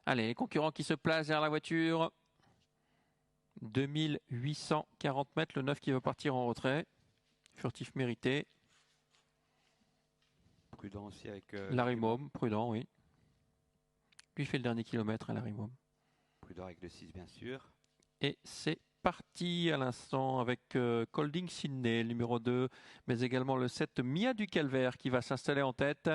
Allez, les concurrents qui se placent derrière la voiture. 2840 mètres, le 9 qui va partir en retrait. Furtif mérité. Prudent aussi avec Larry Môme, prudent, oui. Lui fait le dernier kilomètre à Larry Môme. Prudent avec le 6, bien sûr. Et c'est parti à l'instant avec Colding Sydney, le numéro 2, mais également le 7 Mia du Calvaire qui va s'installer en tête.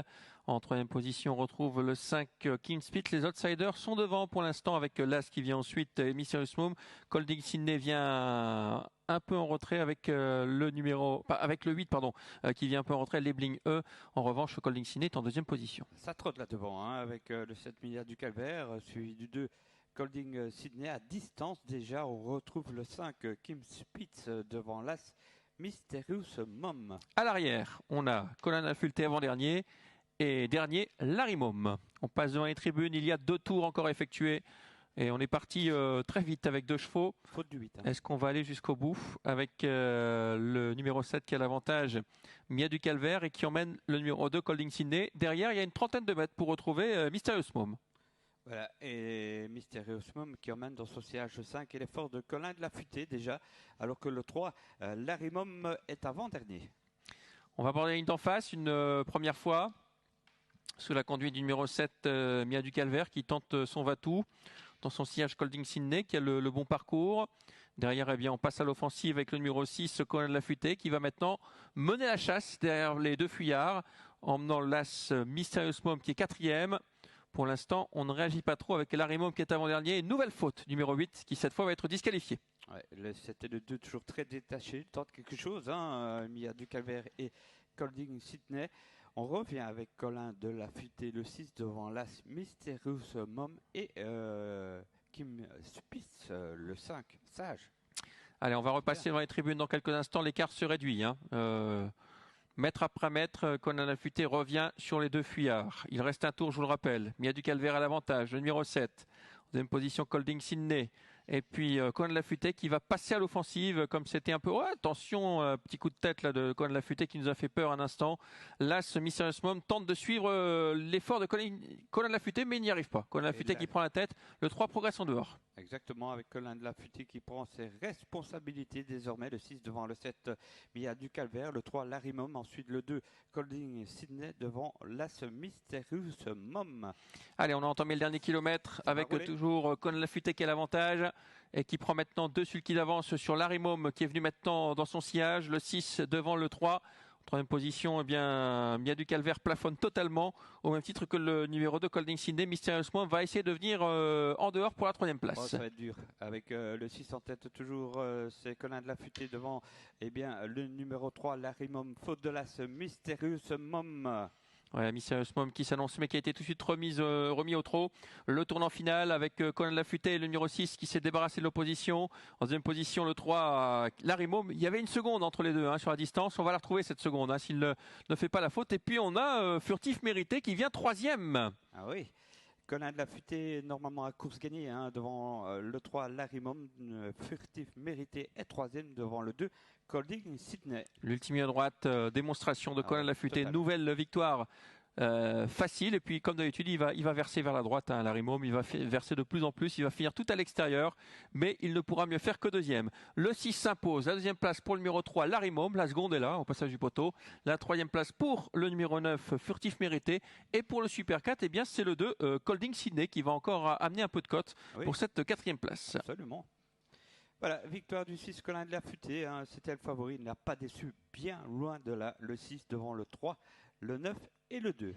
En troisième position, on retrouve le 5 King Spit. Les outsiders sont devant pour l'instant avec l'As qui vient ensuite et Mysterious Moon. Colding Sydney vient un peu en retrait avec le numéro, avec le 8 pardon, qui vient un peu en retrait. Les Bling E. En revanche, Colding Sydney est en deuxième position. Ça trotte là devant, hein, avec le 7 milliards du Calvaire, suivi du 2 Colding Sydney. À distance déjà, on retrouve le 5 Kim Spitz devant l'As Mysterious Mom. À l'arrière, on a Colin Afulté avant-dernier et dernier Larry Môme. On passe devant les tribunes, il y a 2 tours encore effectués et on est parti très vite avec 2 chevaux. Faute du 8. Hein. Est-ce qu'on va aller jusqu'au bout avec le numéro 7 qui a l'avantage, Mia du Calvaire, et qui emmène le numéro 2 Colding Sydney. Derrière, il y a une trentaine de mètres pour retrouver Mysterious Mom. Voilà, et Mysterious Mom qui emmène dans son sillage 5 et l'effort de Colin de la Futée déjà, alors que le 3, Larry Mom est avant-dernier. On va aborder la ligne d'en face une première fois, sous la conduite du numéro 7, Mia du Calvaire, qui tente son va-tout dans son sillage Colding Sydney, qui a le bon parcours. Derrière, eh bien, on passe à l'offensive avec le numéro 6, Colin de la Futée, qui va maintenant mener la chasse derrière les 2 fuyards, emmenant l'As Mysterious Mom qui est 4e. Pour l'instant, on ne réagit pas trop avec Larry Môme qui est avant-dernier. Nouvelle faute, numéro 8, qui cette fois va être disqualifié. Ouais, le 7 et le 2 toujours très détachés, tente quelque chose, hein, Mia du Calvaire et Colding Sydney. On revient avec Colin de la Futée, le 6 devant l'As Mysterious Mom et Kim Spitz, le 5, sage. Allez, on va repasser dans les tribunes dans quelques instants. L'écart se réduit. Mètre après mètre, Conan Affûté revient sur les 2 fuyards. Il reste un tour, je vous le rappelle. Mia du Calvaire à l'avantage, le numéro 7. En deuxième position, Colding Sydney. Et puis Conan Lafuté qui va passer à l'offensive comme c'était un peu... Ouais, attention, petit coup de tête là de Conan Lafuté qui nous a fait peur un instant. Là, ce Mysterious Mom tente de suivre l'effort de Conan Lafuté, mais il n'y arrive pas. Conan Lafuté qui prend la tête. Le 3 progresse en dehors. Exactement, avec Colin de la Futée qui prend ses responsabilités désormais. Le 6 devant le 7, Mia du Calvaire. Le 3, Larry Mom. Ensuite, le 2, Colding Sydney devant l'As Mysterious Mom. Allez, on a entamé le dernier kilomètre avec toujours Conan Lafuté qui a l'avantage et qui prend maintenant dessus qui avance sur Larry Mom qui est venu maintenant dans son sillage. Le 6 devant le 3. Troisième position, eh bien, Mia du Calvaire plafonne totalement, au même titre que le numéro 2, Colding Sydney. Mysterious Mom va essayer de venir en dehors pour la 3e place. Oh, ça va être dur. Avec le 6 en tête, toujours, c'est Colin de la Futée devant, eh bien, le numéro 3, Larry Mom, faute de l'As Mysterious Mom. Ouais, Mysterious Mom qui s'annonce, mais qui a été tout de suite remis au trot. Le tournant final avec Conan Lafuté et le numéro 6 qui s'est débarrassé de l'opposition. En deuxième position, le 3, Larry Mom. Il y avait une seconde entre les deux sur la distance. On va la retrouver cette seconde s'il ne fait pas la faute. Et puis on a Furtif Mérité qui vient 3e. Ah oui. Colin de la Futée, normalement à course gagnée, devant le 3, Larry Mom, Furtif Mérité est 3e devant le 2, Colding Sydney. L'ultime à droite, démonstration de Colin de la Futée, nouvelle victoire facile. Et puis comme d'habitude, il va verser vers la droite, Larry Mom, il va verser de plus en plus, il va finir tout à l'extérieur, mais il ne pourra mieux faire que 2e. Le 6 s'impose, la 2e place pour le numéro 3, Larry Mom, la seconde est là, au passage du poteau. La 3e place pour le numéro 9, Furtif Mérité. Et pour le Super 4, eh bien c'est le 2, Colding Sydney, qui va encore amener un peu de cote pour cette 4e place. Absolument. Voilà, victoire du 6, Colin de la Futée, c'était le favori, il n'a pas déçu, bien loin de là, le 6 devant le 3, le 9 et le 2.